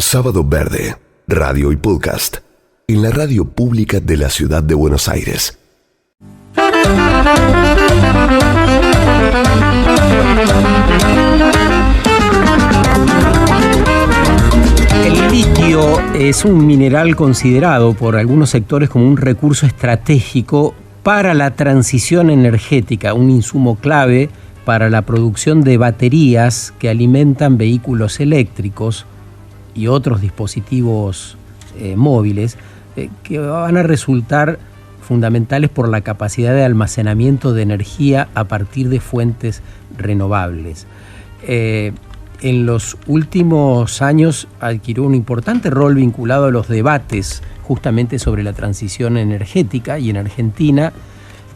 Sábado Verde, radio y podcast, en la radio pública de la ciudad de Buenos Aires. El litio es un mineral considerado por algunos sectores como un recurso estratégico para la transición energética, un insumo clave para la producción de baterías que alimentan vehículos eléctricos y otros dispositivos móviles que van a resultar fundamentales por la capacidad de almacenamiento de energía a partir de fuentes renovables. En los últimos años adquirió un importante rol vinculado a los debates justamente sobre la transición energética, y en Argentina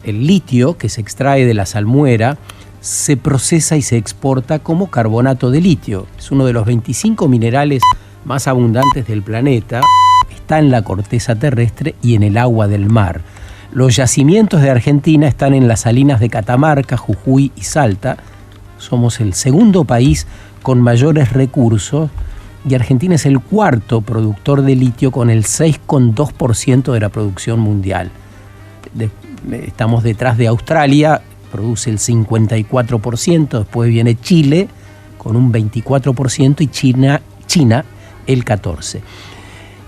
el litio, que se extrae de la salmuera, se procesa y se exporta como carbonato de litio. Es uno de los 25 minerales más abundantes del planeta, está en la corteza terrestre y en el agua del mar. Los yacimientos de Argentina están en las salinas de Catamarca, Jujuy y Salta. Somos el segundo país con mayores recursos y Argentina es el cuarto productor de litio con el 6,2% de la producción mundial. Estamos detrás de Australia, produce el 54%, después viene Chile con un 24% y China el 14%.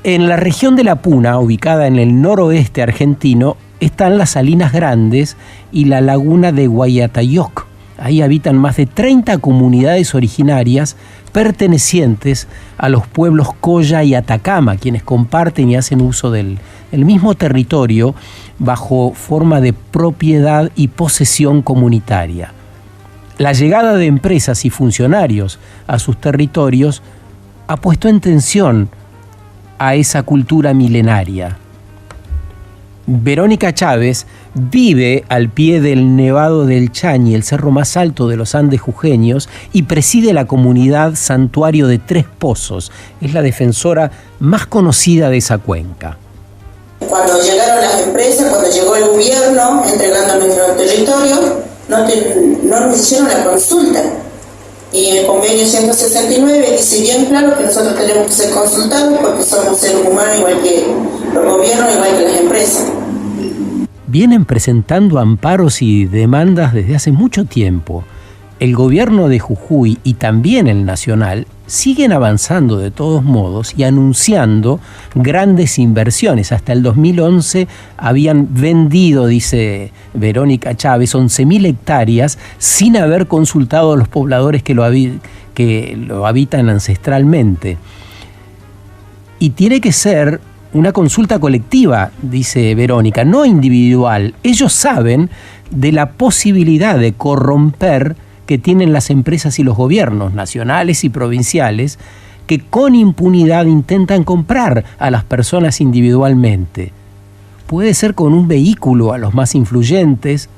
En la región de La Puna, ubicada en el noroeste argentino, están las Salinas Grandes y la laguna de Guayatayoc. Ahí habitan más de 30 comunidades originarias pertenecientes a los pueblos Coya y Atacama, quienes comparten y hacen uso del mismo territorio bajo forma de propiedad y posesión comunitaria. La llegada de empresas y funcionarios a sus territorios ha puesto en tensión a esa cultura milenaria. Verónica Chávez vive al pie del Nevado del Chañi, el cerro más alto de los Andes jujeños, y preside la comunidad Santuario de Tres Pozos. Es la defensora más conocida de esa cuenca. Cuando llegaron las empresas, cuando llegó el gobierno entregando nuestro territorio, no nos hicieron la consulta. Y el convenio 169 dice bien claro que nosotros tenemos que ser consultados porque somos seres humanos igual que los gobiernos, igual que las empresas. Vienen presentando amparos y demandas desde hace mucho tiempo. El gobierno de Jujuy y también el nacional siguen avanzando de todos modos y anunciando grandes inversiones. Hasta el 2011 habían vendido, dice Verónica Chávez, 11.000 hectáreas sin haber consultado a los pobladores que lo habitan ancestralmente. Y tiene que ser una consulta colectiva, dice Verónica, no individual. Ellos saben de la posibilidad de corromper que tienen las empresas y los gobiernos nacionales y provinciales, que con impunidad intentan comprar a las personas individualmente. Puede ser con un vehículo a los más influyentes,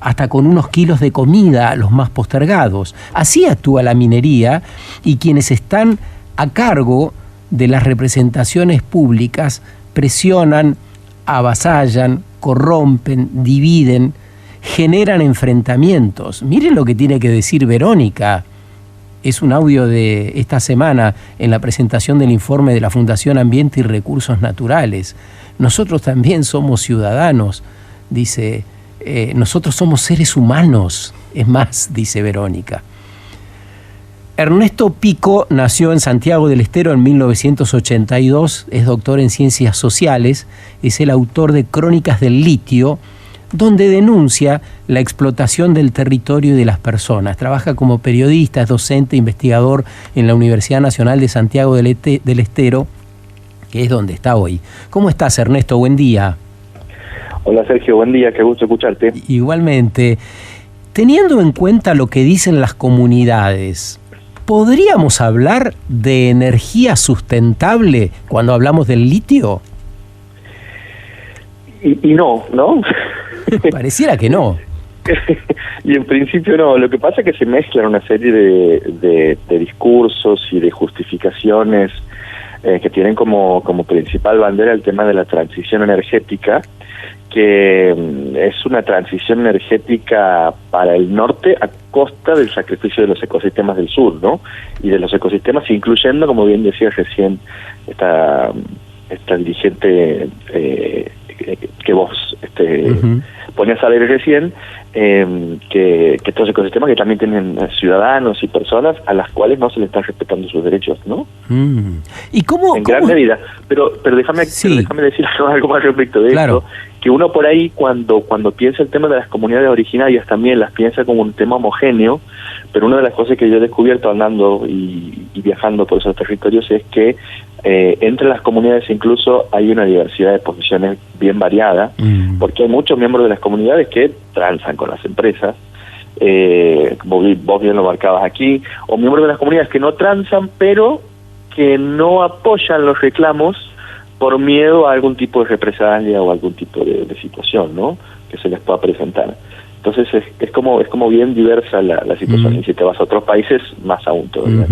hasta con unos kilos de comida a los más postergados. Así actúa la minería, y quienes están a cargo de las representaciones públicas presionan, avasallan, corrompen, dividen, generan enfrentamientos. Miren lo que tiene que decir Verónica. Es un audio de esta semana en la presentación del informe de la Fundación Ambiente y Recursos Naturales. Nosotros también somos ciudadanos, dice, nosotros somos seres humanos. Es más, dice Verónica. Ernesto Pico nació en Santiago del Estero en 1982, es doctor en Ciencias Sociales, es el autor de Crónicas del Litio, donde denuncia la explotación del territorio y de las personas. Trabaja como periodista, es docente, investigador en la Universidad Nacional de Santiago del Estero, que es donde está hoy. ¿Cómo estás, Ernesto? Buen día. Hola, Sergio, buen día, qué gusto escucharte. Igualmente. Teniendo en cuenta lo que dicen las comunidades, ¿podríamos hablar de energía sustentable cuando hablamos del litio? Y no, ¿no? Pareciera que no. Y en principio no. Lo que pasa es que se mezclan una serie de discursos y de justificaciones que tienen como principal bandera el tema de la transición energética, que es una transición energética para el norte a costa del sacrificio de los ecosistemas del sur, ¿no? Y de los ecosistemas, incluyendo, como bien decía recién esta dirigente que vos ponías a ver recién, que estos ecosistemas que también tienen ciudadanos y personas a las cuales no se les están respetando sus derechos, ¿no? ¿Y cómo? En gran medida. Pero déjame decir algo más respecto de esto, que uno por ahí cuando piensa el tema de las comunidades originarias también las piensa como un tema homogéneo, pero una de las cosas que yo he descubierto andando y viajando por esos territorios es que entre las comunidades incluso hay una diversidad de posiciones bien variada, porque hay muchos miembros de las comunidades que transan con las empresas, como vos bien lo marcabas aquí, o miembros de las comunidades que no transan, pero que no apoyan los reclamos por miedo a algún tipo de represalia o algún tipo de situación, ¿no?, que se les pueda presentar. Entonces es como bien diversa la situación, y si te vas a otros países, más aún todavía.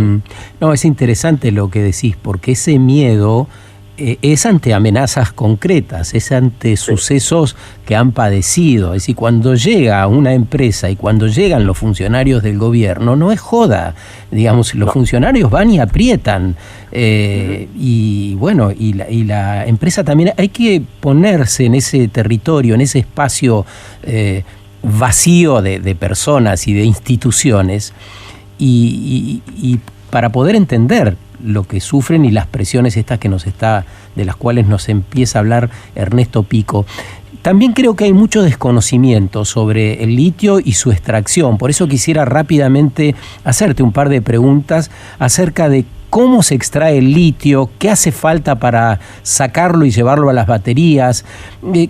No, es interesante lo que decís, porque ese miedo es ante amenazas concretas, es ante sucesos que han padecido. Es decir, cuando llega una empresa y cuando llegan los funcionarios del gobierno, no es joda. Digamos, los funcionarios van y aprietan. Y bueno, y la empresa también, hay que ponerse en ese territorio, en ese espacio vacío de personas y de instituciones, y para poder entender lo que sufren y las presiones estas de las cuales nos empieza a hablar Ernesto Pico. También creo que hay mucho desconocimiento sobre el litio y su extracción. Por eso quisiera rápidamente hacerte un par de preguntas acerca de cómo se extrae el litio, qué hace falta para sacarlo y llevarlo a las baterías,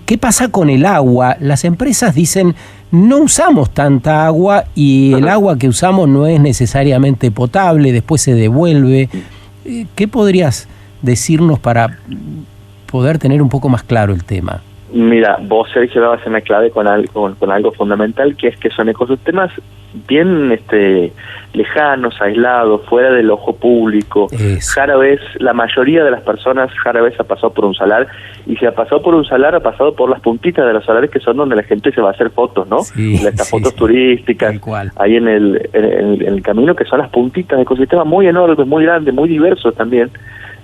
qué pasa con el agua. Las empresas dicen, no usamos tanta agua y el agua que usamos no es necesariamente potable, después se devuelve. ¿Qué podrías decirnos para poder tener un poco más claro el tema? Mira, vos, Sergio, dabas una clave con algo fundamental, que es que son ecosistemas bien lejanos, aislados, fuera del ojo público. Rara vez, la mayoría de las personas rara vez ha pasado por un salar, y si ha pasado por un salar, ha pasado por las puntitas de los salares, que son donde la gente se va a hacer fotos, ¿no? Fotos turísticas, ahí en el camino, que son las puntitas de ecosistemas muy enormes, muy grandes, muy diversos también,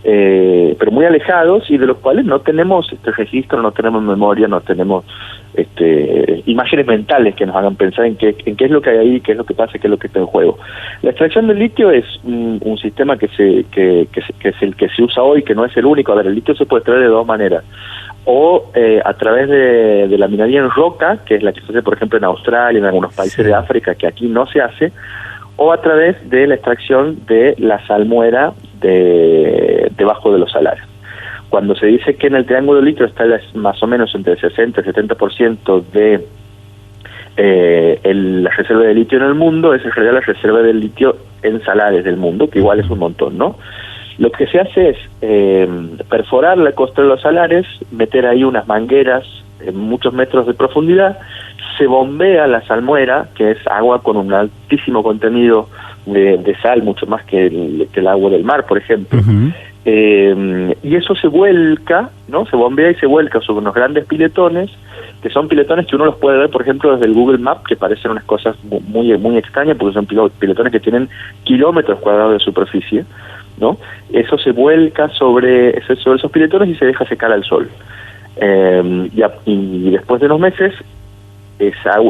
pero muy alejados, y de los cuales no tenemos registro, no tenemos memoria, no tenemos imágenes mentales que nos hagan pensar en qué es lo que hay ahí, qué es lo que pasa, qué es lo que está en juego. La extracción del litio es un sistema que es el que se usa hoy, que no es el único. A ver, el litio se puede extraer de dos maneras: o a través de la minería en roca, que es la que se hace por ejemplo en Australia, en algunos países de África, que aquí no se hace, o a través de la extracción de la salmuera debajo de los salares. Cuando se dice que en el triángulo del litio está más o menos entre el 60 y el 70% de la reserva de litio en el mundo, es en realidad la reserva de litio en salares del mundo, que igual es un montón, ¿no? Lo que se hace es perforar la costa de los salares, meter ahí unas mangueras en muchos metros de profundidad, se bombea la salmuera, que es agua con un altísimo contenido de sal, mucho más que el agua del mar, por ejemplo. Y eso se vuelca, ¿no? Se bombea y se vuelca sobre unos grandes piletones, que son piletones que uno los puede ver, por ejemplo, desde el Google Maps, que parecen unas cosas muy, muy extrañas, porque son piletones que tienen kilómetros cuadrados de superficie, ¿no? Eso se vuelca sobre esos piletones y se deja secar al sol. Y después de unos meses,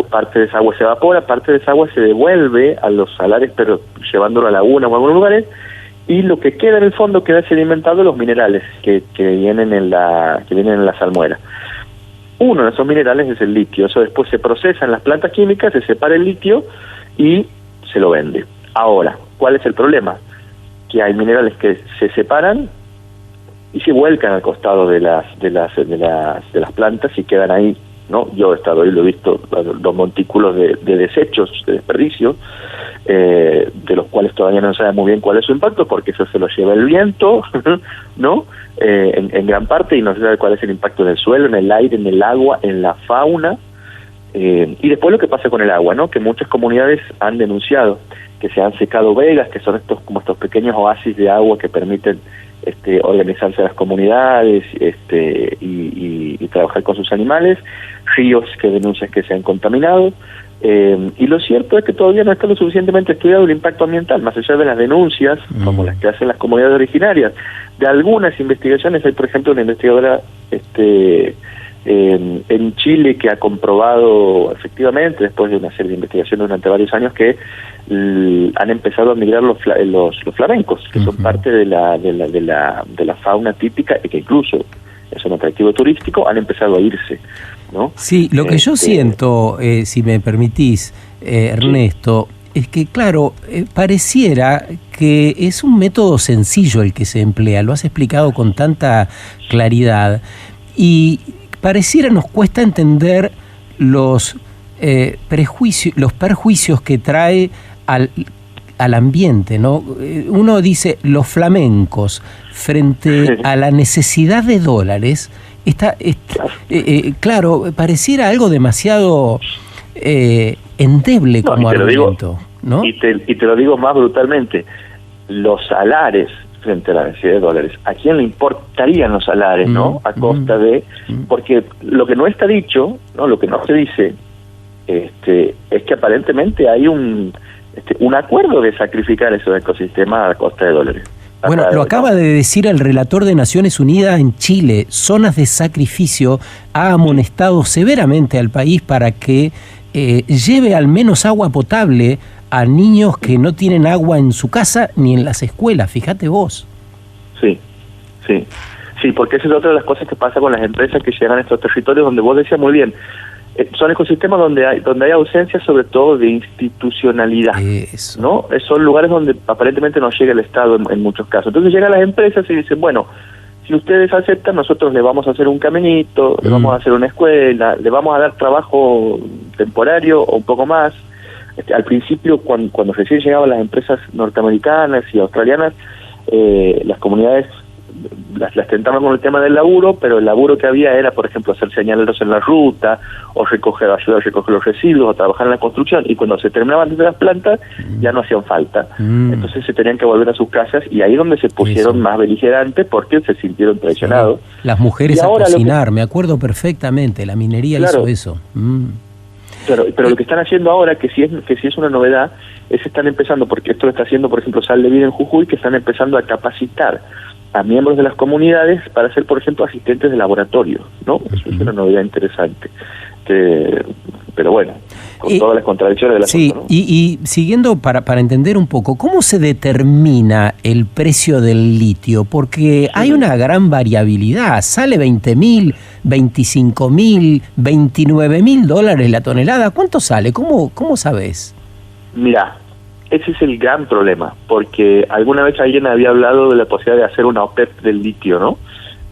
parte de esa agua se evapora, parte de esa agua se devuelve a los salares, pero llevándolo a laguna o a algunos lugares, y lo que queda en el fondo queda sedimentado los minerales que vienen en la salmuera. Uno de esos minerales es el litio. Eso después se procesa en las plantas químicas, se separa el litio y se lo vende. Ahora, ¿cuál es el problema? Que hay minerales que se separan y se vuelcan al costado de las plantas y quedan ahí, ¿no? Yo he estado ahí, lo he visto, los montículos de desechos, de desperdicios, de los cuales todavía no se sabe muy bien cuál es su impacto, porque eso se lo lleva el viento, ¿no? En gran parte, y no se sabe cuál es el impacto en el suelo, en el aire, en el agua, en la fauna. Y después lo que pasa con el agua, ¿no? Que muchas comunidades han denunciado que se han secado vegas, que son estos pequeños oasis de agua que permiten organizarse las comunidades y trabajar con sus animales, ríos que denuncian que se han contaminado, y lo cierto es que todavía no está lo suficientemente estudiado el impacto ambiental, más allá de las denuncias, como las que hacen las comunidades originarias. De algunas investigaciones, hay por ejemplo una investigadora en Chile que ha comprobado efectivamente, después de una serie de investigaciones durante varios años, que han empezado a migrar los flamencos, que son parte de la fauna típica y que incluso es un atractivo turístico, han empezado a irse, ¿no? Sí, lo que yo siento, si me permitís, Ernesto, es que claro, pareciera que es un método sencillo el que se emplea, lo has explicado con tanta claridad, y pareciera nos cuesta entender los perjuicios que trae al ambiente, ¿no? Uno dice los flamencos frente a la necesidad de dólares, claro, pareciera algo demasiado endeble como argumento, ¿no? Y te lo digo más brutalmente, los salares frente a la necesidad de dólares, ¿a quién le importarían los salares, no? A costa de... Porque lo que no está dicho, ¿no? Lo que no se dice, es que aparentemente hay un acuerdo de sacrificar esos ecosistemas a costa de dólares. Bueno, lo acaba de decir el relator de Naciones Unidas en Chile. Zonas de Sacrificio ha amonestado severamente al país para que lleve al menos agua potable a niños que no tienen agua en su casa ni en las escuelas. Fíjate vos. Sí, porque esa es otra de las cosas que pasa con las empresas que llegan a estos territorios donde vos decías muy bien, son ecosistemas donde hay ausencia sobre todo de institucionalidad. Eso. ¿No? Son lugares donde aparentemente no llega el Estado en muchos casos. Entonces llegan las empresas y dicen, bueno, si ustedes aceptan, nosotros le vamos a hacer un caminito, le vamos a hacer una escuela, le vamos a dar trabajo temporario o un poco más. Al principio, cuando recién llegaban las empresas norteamericanas y australianas, las comunidades las tentaban con el tema del laburo, pero el laburo que había era, por ejemplo, hacer señaleros en la ruta, o ayudar a recoger los residuos, o trabajar en la construcción, y cuando se terminaban de las plantas, ya no hacían falta. Entonces se tenían que volver a sus casas, y ahí es donde se pusieron más beligerantes, porque se sintieron traicionados. Las mujeres a cocinar, me acuerdo perfectamente, la minería hizo eso. Pero lo que están haciendo ahora, que sí es una novedad, es están empezando, porque esto lo está haciendo, por ejemplo, Sal de Vida en Jujuy, que están empezando a capacitar a miembros de las comunidades para ser, por ejemplo, asistentes de laboratorio, ¿no? Eso es una novedad interesante. Pero bueno, con todas las contradicciones de la sí, ¿no? Y siguiendo para entender un poco, ¿cómo se determina el precio del litio? Porque hay una gran variabilidad, sale $20,000, $25,000, $29,000 la tonelada. ¿Cuánto sale? ¿Cómo sabes? Mirá, ese es el gran problema, porque alguna vez alguien había hablado de la posibilidad de hacer una OPEP del litio, ¿no?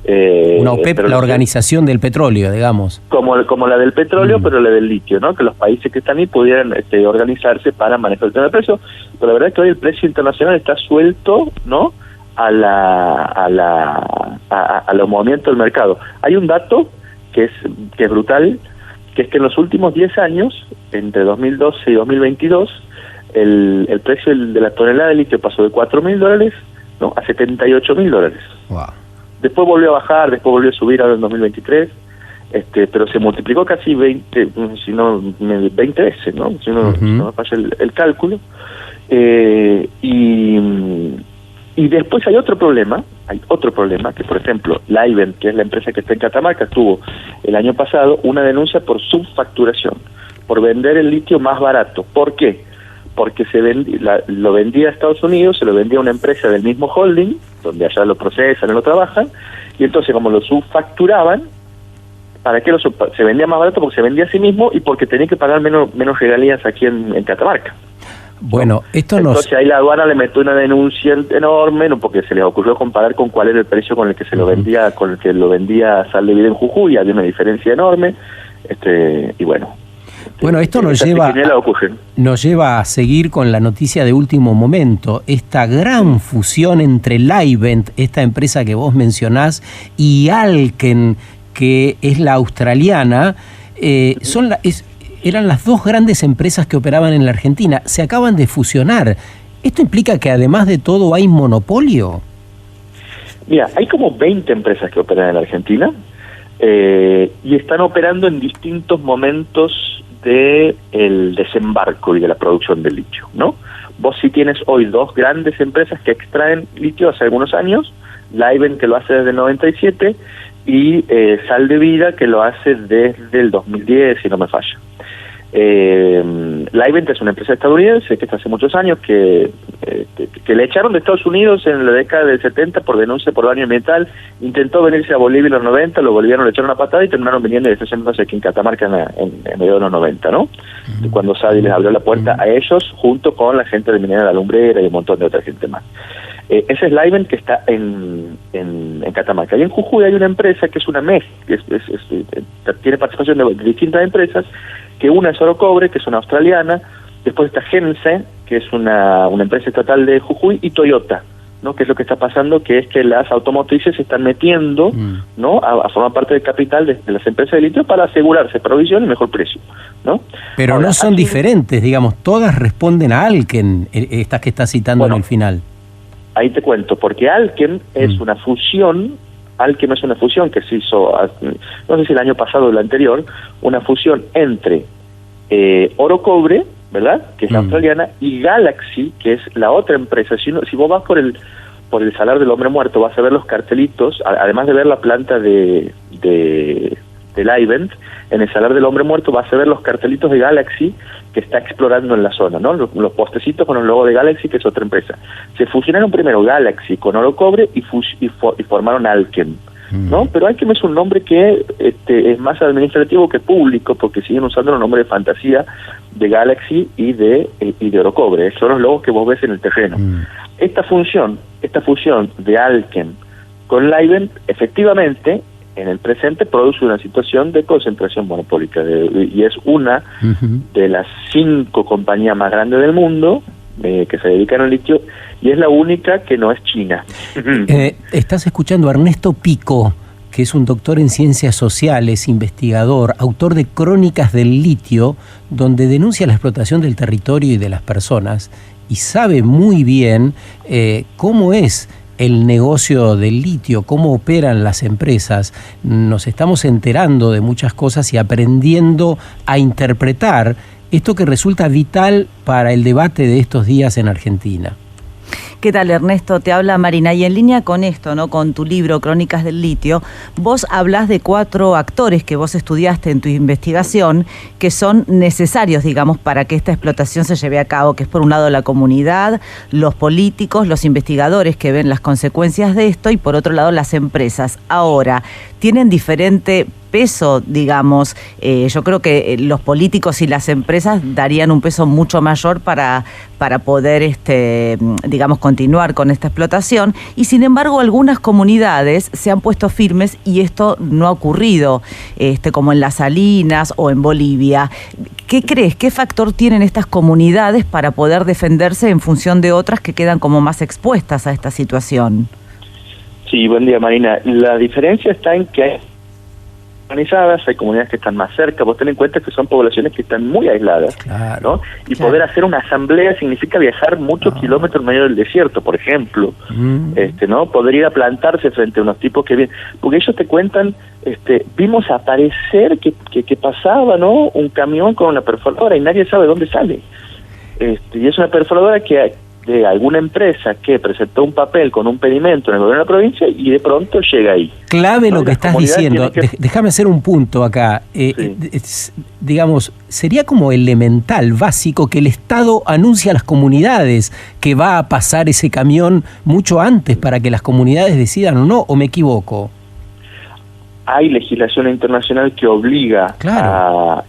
Una OPEP, la Organización del Petróleo, digamos. Como la del petróleo, pero la del litio, ¿no? Que los países que están ahí pudieran organizarse para manejar el tema del precio. Pero la verdad es que hoy el precio internacional está suelto, ¿no? A los movimientos del mercado. Hay un dato que es brutal, que es que en los últimos 10 años, entre 2012 y 2022, el precio de la tonelada de litio pasó de $4,000, ¿no? a $78,000. Wow. Después volvió a bajar, después volvió a subir ahora en 2023, pero se multiplicó casi 20 veces, ¿no? Si no me falla el cálculo. Y después hay otro problema, que por ejemplo, Livent, que es la empresa que está en Catamarca, tuvo el año pasado una denuncia por subfacturación, por vender el litio más barato. ¿Por qué? Porque lo vendía a Estados Unidos, se lo vendía a una empresa del mismo holding, donde allá lo procesan y lo trabajan, y entonces como lo subfacturaban, ¿para qué se vendía más barato? Porque se vendía a sí mismo y porque tenía que pagar menos regalías aquí en Catamarca. Bueno, entonces ahí la aduana le metió una denuncia enorme, ¿no? Porque se les ocurrió comparar con cuál era el precio con el que se lo vendía, con el que lo vendía Sal de Vida en Jujuy, había una diferencia enorme, y bueno. Bueno, esto nos lleva a seguir con la noticia de último momento, esta gran fusión entre Livent, esta empresa que vos mencionás, y Allkem, que es la australiana. eran las dos grandes empresas que operaban en la Argentina. Se acaban de fusionar. ¿Esto implica que además de todo hay monopolio? Mira, hay como 20 empresas que operan en la Argentina y están operando en distintos momentos del desembarco y de la producción del litio, ¿no? Vos sí tienes hoy dos grandes empresas que extraen litio hace algunos años, Livent, que lo hace desde el 97, y Sal de Vida, que lo hace desde el 2010, si no me falla. Livent es una empresa estadounidense que está hace muchos años que le echaron de Estados Unidos en la década del 70 por denuncia por daño ambiental. Intentó venirse a Bolivia en los 90, lo volvieron, le echaron una patada y terminaron viniendo y estacionándose aquí en Catamarca en medio de los 90, ¿no? Cuando Sadi les abrió la puerta a ellos, junto con la gente de Minera La Lumbrera y un montón de otra gente más. Ese es Livent, que está en Catamarca. Y en Jujuy hay una empresa que es una mezcla, tiene participación de distintas empresas, que una es Orocobre, que es una australiana, después está Gense, que es una empresa estatal de Jujuy, y Toyota, ¿no? Que es lo que está pasando, que es que las automotrices se están metiendo, ¿no? a formar parte del capital de las empresas de litio para asegurarse provisión y mejor precio, ¿no? Pero ahora, no son diferentes, digamos, todas responden a Alken, estas que está citando en el final. Ahí te cuento, porque Alken es una fusión. Alken es una fusión que se hizo, no sé si el año pasado o el anterior, una fusión entre Orocobre, ¿verdad?, que es la australiana, y Galaxy, que es la otra empresa. Si vos vas por el Salar del Hombre Muerto, vas a ver los cartelitos, además de ver la planta de Livent, en el Salar del Hombre Muerto vas a ver los cartelitos de Galaxy que está explorando en la zona, ¿no? Los postecitos con el logo de Galaxy, que es otra empresa. Se fusionaron primero Galaxy con Orocobre y formaron Alken, ¿no? Pero Alken es un nombre que es más administrativo que público, porque siguen usando los nombres de fantasía de Galaxy y de Orocobre. Son los logos que vos ves en el terreno. Esta fusión de Alken con Livent, efectivamente, en el presente produce una situación de concentración monopólica y es una de las 5 compañías más grandes del mundo que se dedican al litio, y es la única que no es China. Estás escuchando a Ernesto Pico, que es un doctor en ciencias sociales, investigador, autor de Crónicas del Litio, donde denuncia la explotación del territorio y de las personas, y sabe muy bien cómo es el negocio del litio, cómo operan las empresas. Nos estamos enterando de muchas cosas y aprendiendo a interpretar esto que resulta vital para el debate de estos días en Argentina. ¿Qué tal, Ernesto? Te habla Marina. Y en línea con esto, ¿no?, con tu libro Crónicas del Litio, vos hablás de 4 actores que vos estudiaste en tu investigación que son necesarios, digamos, para que esta explotación se lleve a cabo, que es por un lado la comunidad, los políticos, los investigadores que ven las consecuencias de esto, y por otro lado las empresas. Ahora, tienen diferente peso, digamos. Yo creo que los políticos y las empresas darían un peso mucho mayor para poder, digamos, continuar con esta explotación, y sin embargo algunas comunidades se han puesto firmes y esto no ha ocurrido, como en las Salinas o en Bolivia. ¿Qué crees? ¿Qué factor tienen estas comunidades para poder defenderse en función de otras que quedan como más expuestas a esta situación? Sí, buen día, Marina. La diferencia está en que hay organizadas, hay comunidades que están más cerca. Vos ten en cuenta que son poblaciones que están muy aisladas, ¿no? Y poder hacer una asamblea significa viajar muchos kilómetros en medio del desierto, por ejemplo, ¿no? Poder ir a plantarse frente a unos tipos que vienen, porque ellos te cuentan, vimos aparecer que pasaba, ¿no?, un camión con una perforadora y nadie sabe dónde sale. Y es una perforadora de alguna empresa que presentó un papel con un pedimento en el gobierno de la provincia y de pronto llega ahí. Clave lo que estás diciendo. Déjame hacer un punto acá. Digamos, sería como elemental, básico, que el Estado anuncie a las comunidades que va a pasar ese camión mucho antes para que las comunidades decidan o no, ¿o me equivoco? Hay legislación internacional que obliga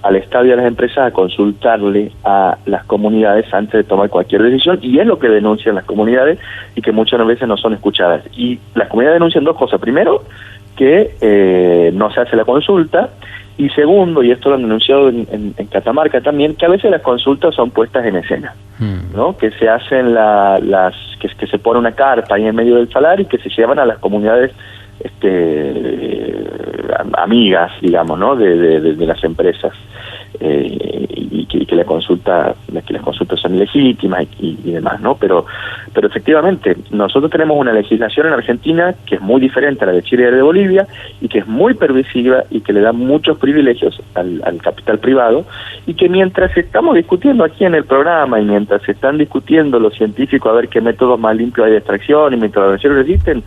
al Estado y a las empresas a consultarle a las comunidades antes de tomar cualquier decisión, y es lo que denuncian las comunidades y que muchas veces no son escuchadas. Y las comunidades denuncian 2 cosas. Primero, que no se hace la consulta, y segundo, y esto lo han denunciado en Catamarca también, que a veces las consultas son puestas en escena, ¿no? Que se hacen que se pone una carpa ahí en medio del salar y que se llevan a las comunidades amigas, digamos, ¿no?, de las empresas. y que las consultas son ilegítimas y demás, ¿no? Pero efectivamente nosotros tenemos una legislación en Argentina que es muy diferente a la de Chile y de Bolivia, y que es muy permisiva y que le da muchos privilegios al capital privado, y que mientras estamos discutiendo aquí en el programa y mientras se están discutiendo los científicos a ver qué métodos más limpios hay de extracción y mientras los rancheros existen,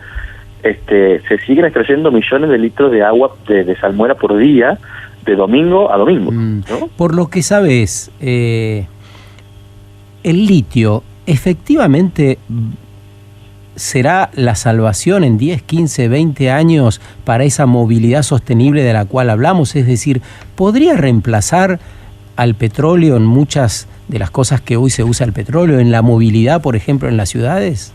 se siguen extrayendo millones de litros de agua de salmuera por día, de domingo a domingo, ¿no? Por lo que sabes, el litio efectivamente será la salvación en 10, 15, 20 años para esa movilidad sostenible de la cual hablamos, es decir, ¿podría reemplazar al petróleo en muchas de las cosas que hoy se usa el petróleo, en la movilidad, por ejemplo, en las ciudades?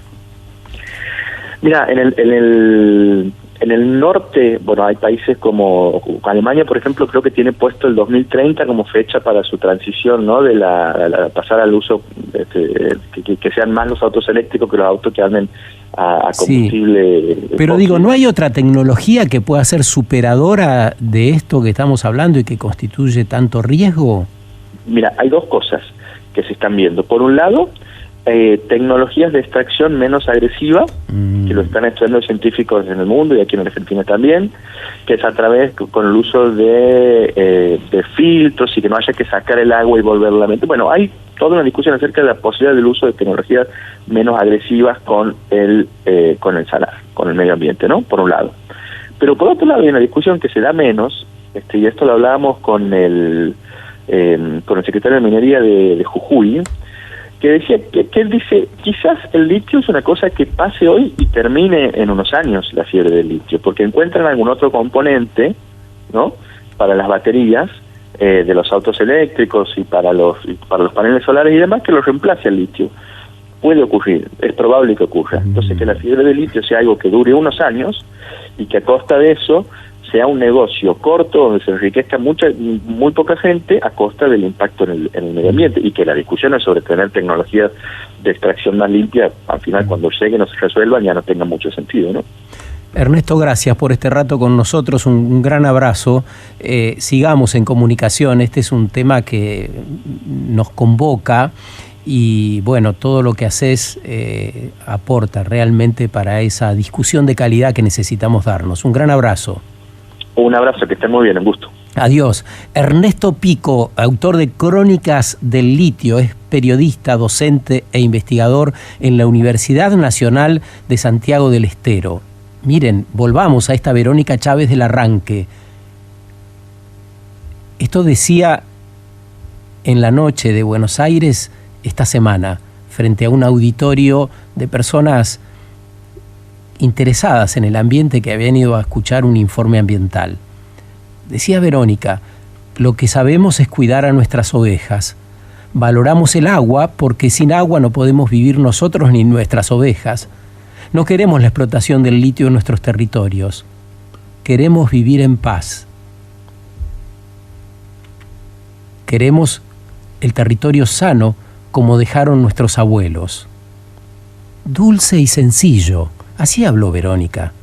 Mira, en el norte, bueno, hay países como Alemania, por ejemplo, creo que tiene puesto el 2030 como fecha para su transición, ¿no? De la pasar al uso, que sean más los autos eléctricos que los autos que anden a combustible. Sí. Pero digo, ¿no hay otra tecnología que pueda ser superadora de esto que estamos hablando y que constituye tanto riesgo? Mira, hay dos cosas que se están viendo. Por un lado, tecnologías de extracción menos agresiva, que lo están estudiando científicos en el mundo y aquí en Argentina también, que es a través con el uso de filtros y que no haya que sacar el agua y volverla a meter. Bueno, hay toda una discusión acerca de la posibilidad del uso de tecnologías menos agresivas con el salar, con el medio ambiente, ¿no? Por un lado. Pero por otro lado hay una discusión que se da menos, y esto lo hablábamos con el secretario de Minería de Jujuy, que decía que él dice, quizás el litio es una cosa que pase hoy y termine en unos años la fiebre del litio, porque encuentran algún otro componente, ¿no? Para las baterías de los autos eléctricos y para los paneles solares y demás, que lo reemplace el litio. Puede ocurrir, es probable que ocurra. Entonces, que la fiebre del litio sea algo que dure unos años y que a costa de eso sea un negocio corto donde se enriquezca muy poca gente a costa del impacto en el medio ambiente, y que la discusión es sobre tener tecnologías de extracción más limpia, al final cuando lleguen o se resuelvan ya no tenga mucho sentido, ¿no? Ernesto, gracias por este rato con nosotros, un gran abrazo, sigamos en comunicación, este es un tema que nos convoca y bueno, todo lo que haces aporta realmente para esa discusión de calidad que necesitamos darnos. Un gran abrazo. Un abrazo, que estén muy bien, un gusto. Adiós. Ernesto Pico, autor de Crónicas del Litio, es periodista, docente e investigador en la Universidad Nacional de Santiago del Estero. Miren, volvamos a esta Verónica Chávez del Arranque. Esto decía en la noche de Buenos Aires esta semana, frente a un auditorio de personas interesadas en el ambiente que habían ido a escuchar un informe ambiental. Decía Verónica, lo que sabemos es cuidar a nuestras ovejas. Valoramos el agua porque sin agua no podemos vivir nosotros ni nuestras ovejas. No queremos la explotación del litio en nuestros territorios. Queremos vivir en paz. Queremos el territorio sano como dejaron nuestros abuelos. Dulce y sencillo. Así habló Verónica.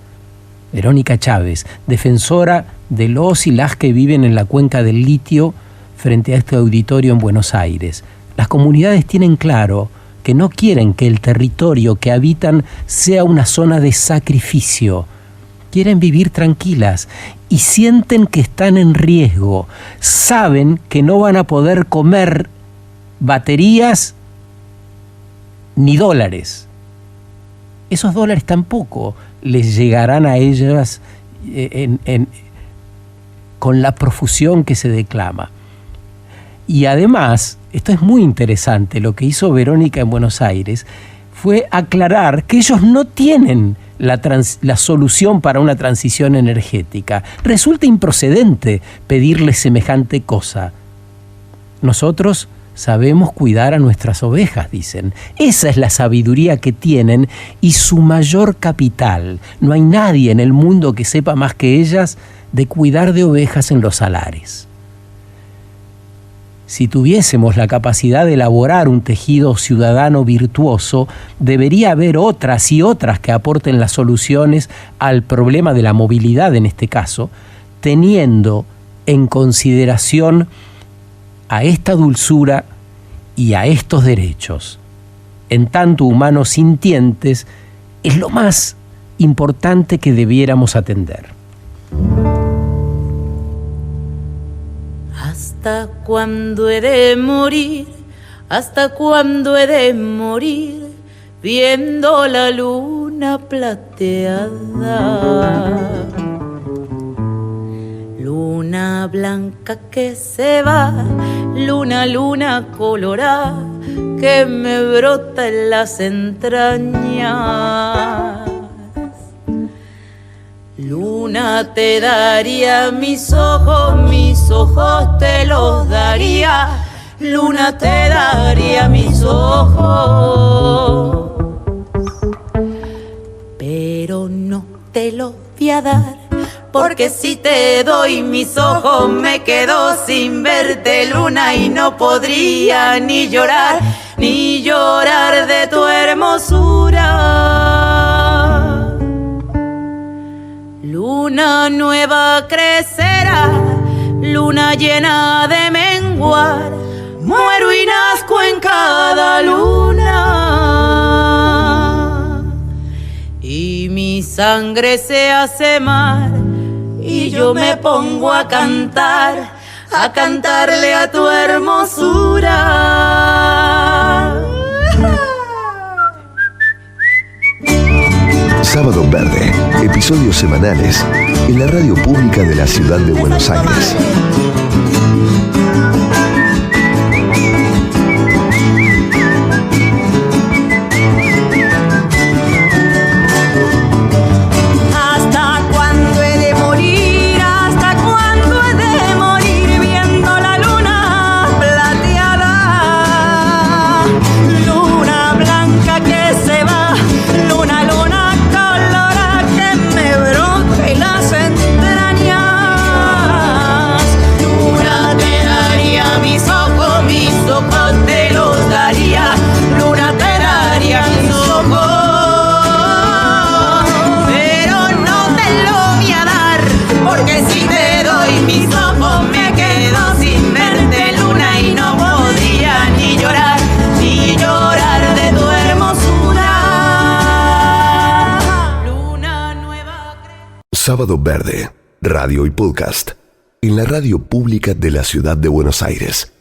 Verónica Chávez, defensora de los y las que viven en la cuenca del litio frente a este auditorio en Buenos Aires. Las comunidades tienen claro que no quieren que el territorio que habitan sea una zona de sacrificio. Quieren vivir tranquilas y sienten que están en riesgo. Saben que no van a poder comer baterías ni dólares. Esos dólares tampoco les llegarán a ellas con la profusión que se declama. Y además, esto es muy interesante, lo que hizo Verónica en Buenos Aires fue aclarar que ellos no tienen la solución para una transición energética. Resulta improcedente pedirles semejante cosa. Nosotros sabemos cuidar a nuestras ovejas, dicen. Esa es la sabiduría que tienen y su mayor capital. No hay nadie en el mundo que sepa más que ellas de cuidar de ovejas en los salares. Si tuviésemos la capacidad de elaborar un tejido ciudadano virtuoso, debería haber otras y otras que aporten las soluciones al problema de la movilidad en este caso, teniendo en consideración a esta dulzura y a estos derechos, en tanto humanos sintientes, es lo más importante que debiéramos atender. ¿Hasta cuándo he de morir? ¿Hasta cuándo he de morir? Viendo la luna plateada. Luna blanca que se va, luna, luna colorada, que me brota en las entrañas. Luna, te daría mis ojos te los daría. Luna, te daría mis ojos, pero no te los voy a dar, porque si te doy mis ojos me quedo sin verte, luna, y no podría ni llorar de tu hermosura. Luna nueva crecerá, luna llena de menguar, muero y nazco en cada luna, y mi sangre se hace mar, y yo me pongo a cantarle a tu hermosura. Sábado Verde, episodios semanales en la radio pública de la ciudad de Buenos Aires. Sábado Verde, radio y podcast en la radio pública de la ciudad de Buenos Aires.